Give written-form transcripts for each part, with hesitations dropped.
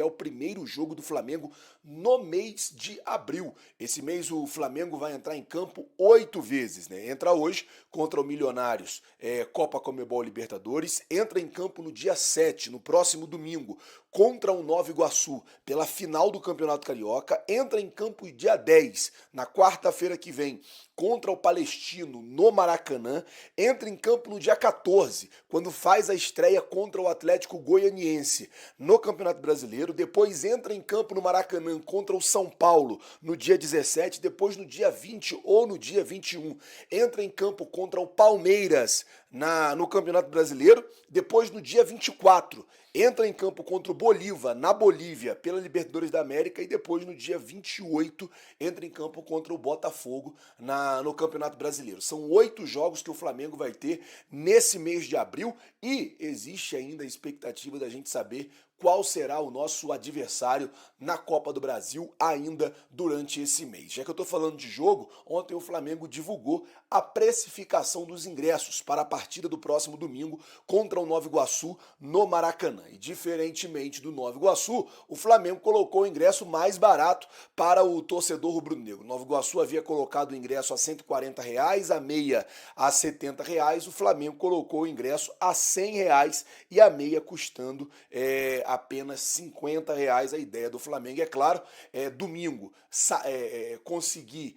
o primeiro jogo do Flamengo no mês de abril. Esse mês o Flamengo vai entrar em campo 8 vezes, né? Entra hoje contra o Milionários, Copa Conmebol Libertadores, entra em campo no dia 7, no próximo domingo, contra o Nova Iguaçu, pela final do Campeonato Carioca, entra em campo dia 10, na quarta-feira que vem, contra o Palestino no Maracanã, entra em campo no dia 14, quando faz a estreia contra o Atlético Goianiense no Campeonato Brasileiro, depois entra em campo no Maracanã contra o São Paulo no dia 17, depois no dia 20 ou no dia 21, entra em campo contra o Palmeiras no Campeonato Brasileiro, depois no dia 24, entra em campo contra o Bolívar, na Bolívia, pela Libertadores da América, e depois no dia 28 entra em campo contra o Botafogo no Campeonato Brasileiro. São 8 jogos que o Flamengo vai ter nesse mês de abril e existe ainda a expectativa da gente saber qual será o nosso adversário na Copa do Brasil ainda durante esse mês. Já que eu estou falando de jogo, ontem o Flamengo divulgou a precificação dos ingressos para a partida do próximo domingo contra o Nova Iguaçu no Maracanã. E diferentemente do Nova Iguaçu, o Flamengo colocou o ingresso mais barato para o torcedor rubro-negro. O Nova Iguaçu havia colocado o ingresso a R$ 140, a meia a R$ 70, o Flamengo colocou o ingresso a R$ 100 e a meia custando apenas R$ 50. A ideia do Flamengo, é claro, domingo conseguir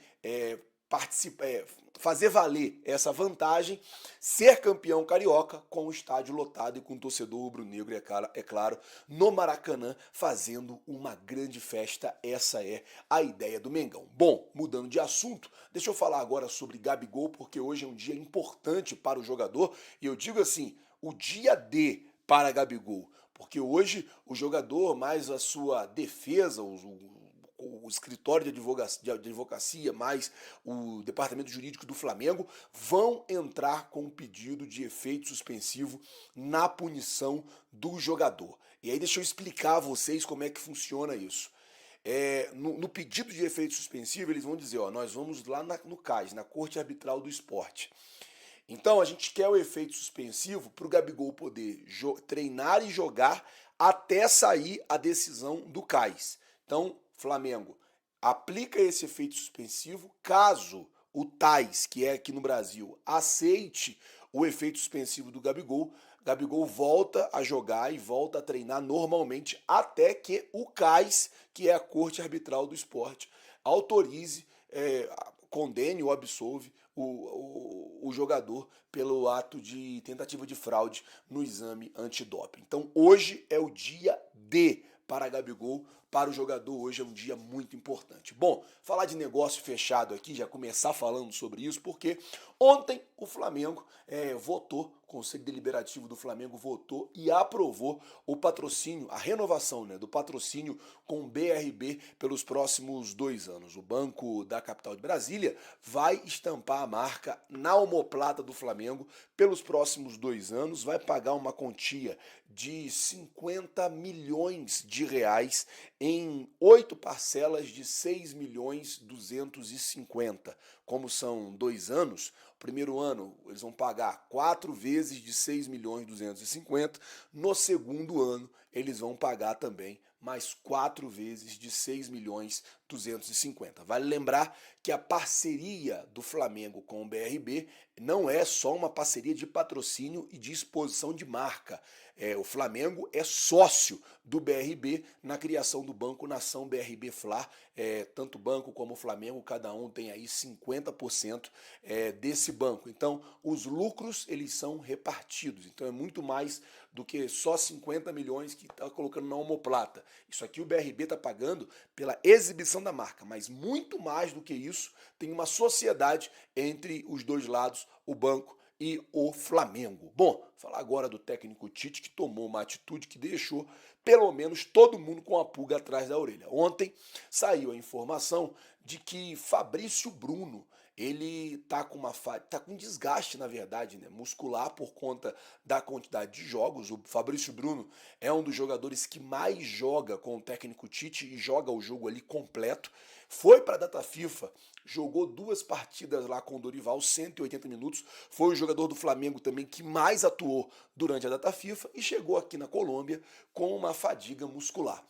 participar, fazer valer essa vantagem, ser campeão carioca com o estádio lotado e com o torcedor rubro-negro, é claro, no Maracanã, fazendo uma grande festa. Essa é a ideia do Mengão. Bom, mudando de assunto, deixa eu falar agora sobre Gabigol, porque hoje é um dia importante para o jogador, e eu digo assim, o dia D para Gabigol, porque hoje o jogador, mais a sua defesa, o escritório de advocacia, mais o departamento jurídico do Flamengo, vão entrar com um pedido de efeito suspensivo na punição do jogador. E aí deixa eu explicar a vocês como é que funciona isso. No pedido de efeito suspensivo, eles vão dizer, nós vamos lá no CAS, na Corte Arbitral do Esporte. Então a gente quer o efeito suspensivo para o Gabigol poder treinar e jogar até sair a decisão do CAS. Então, Flamengo, aplica esse efeito suspensivo caso o TAS, que é aqui no Brasil, aceite o efeito suspensivo do Gabigol. Gabigol volta a jogar e volta a treinar normalmente até que o CAS, que é a Corte Arbitral do Esporte, autorize, condene ou absolve o jogador pelo ato de tentativa de fraude no exame antidoping. Então hoje é o dia D para Gabigol, para o jogador hoje é um dia muito importante. Bom, falar de negócio fechado aqui, já começar falando sobre isso, porque ontem o Flamengo votou, o Conselho Deliberativo do Flamengo votou e aprovou o patrocínio, a renovação do patrocínio com o BRB pelos próximos 2 anos. O Banco da Capital de Brasília vai estampar a marca na omoplata do Flamengo pelos próximos 2 anos, vai pagar uma quantia de 50 milhões de reais em 8 parcelas de 6.250.000. Como são 2 anos, o primeiro ano eles vão pagar 4 vezes de 6.250.000, no segundo ano eles vão pagar também mais 4 vezes de 6.250.000. Vale lembrar que a parceria do Flamengo com o BRB não é só uma parceria de patrocínio e de exposição de marca. O Flamengo é sócio do BRB na criação do Banco Nação BRB Fla. Tanto o banco como o Flamengo, cada um tem aí 50% desse banco. Então, os lucros eles são repartidos. Então, é muito mais do que só 50 milhões que está colocando na omoplata. Isso aqui o BRB está pagando pela exibição da marca, mas muito mais do que isso, tem uma sociedade entre os dois lados, o banco e o Flamengo. Bom, falar agora do técnico Tite, que tomou uma atitude que deixou pelo menos todo mundo com a pulga atrás da orelha. Ontem saiu a informação de que Fabrício Bruno, ele tá com desgaste, na verdade, muscular por conta da quantidade de jogos. O Fabrício Bruno é um dos jogadores que mais joga com o técnico Tite e joga o jogo ali completo. Foi para a data FIFA, jogou 2 partidas lá com o Dorival, 180 minutos. Foi o jogador do Flamengo também que mais atuou durante a data FIFA e chegou aqui na Colômbia com uma fadiga muscular.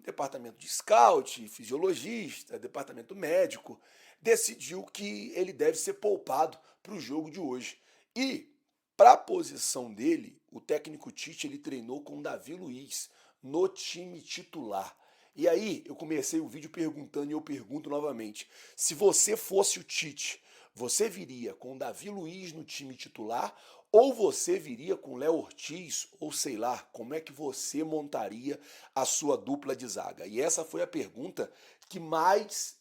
departamento de scout, fisiologista, departamento médico, decidiu que ele deve ser poupado para o jogo de hoje. E, para a posição dele, o técnico Tite ele treinou com Davi Luiz no time titular. E aí eu comecei o vídeo perguntando e eu pergunto novamente, se você fosse o Tite, você viria com Davi Luiz no time titular ou você viria com Léo Ortiz, ou sei lá, como é que você montaria a sua dupla de zaga? E essa foi a pergunta que mais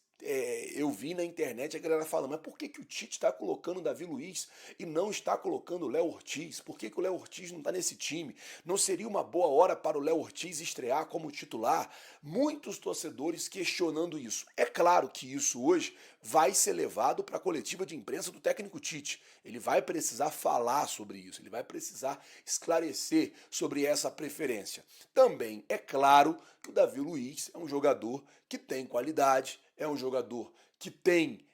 eu vi na internet a galera falando, mas por que o Tite está colocando o Davi Luiz e não está colocando o Léo Ortiz? Por que o Léo Ortiz não está nesse time? Não seria uma boa hora para o Léo Ortiz estrear como titular? Muitos torcedores questionando isso. É claro que isso hoje vai ser levado para a coletiva de imprensa do técnico Tite. Ele vai precisar falar sobre isso, ele vai precisar esclarecer sobre essa preferência. Também é claro que o Davi Luiz é um jogador que tem qualidade, é um jogador que tem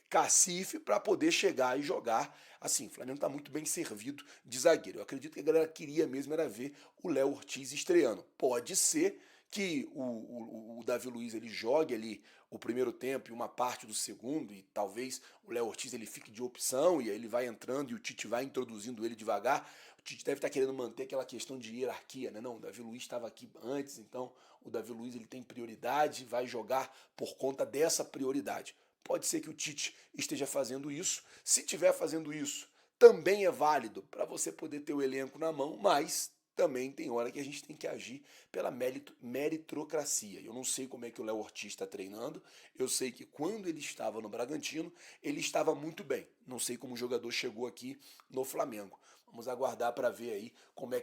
cacife para poder chegar e jogar. Assim, o Flamengo está muito bem servido de zagueiro. Eu acredito que a galera queria mesmo era ver o Léo Ortiz estreando. Pode ser que o Davi Luiz ele jogue ali o primeiro tempo e uma parte do segundo e talvez o Léo Ortiz ele fique de opção e aí ele vai entrando e o Tite vai introduzindo ele devagar. O Tite deve estar querendo manter aquela questão de hierarquia, né? Não, o Davi Luiz estava aqui antes, então o Davi Luiz ele tem prioridade, vai jogar por conta dessa prioridade. Pode ser que o Tite esteja fazendo isso. Se estiver fazendo isso, também é válido para você poder ter o elenco na mão, mas também tem hora que a gente tem que agir pela meritocracia. Eu não sei como é que o Léo Ortiz está treinando, eu sei que quando ele estava no Bragantino, ele estava muito bem. Não sei como o jogador chegou aqui no Flamengo. Vamos aguardar para ver aí como é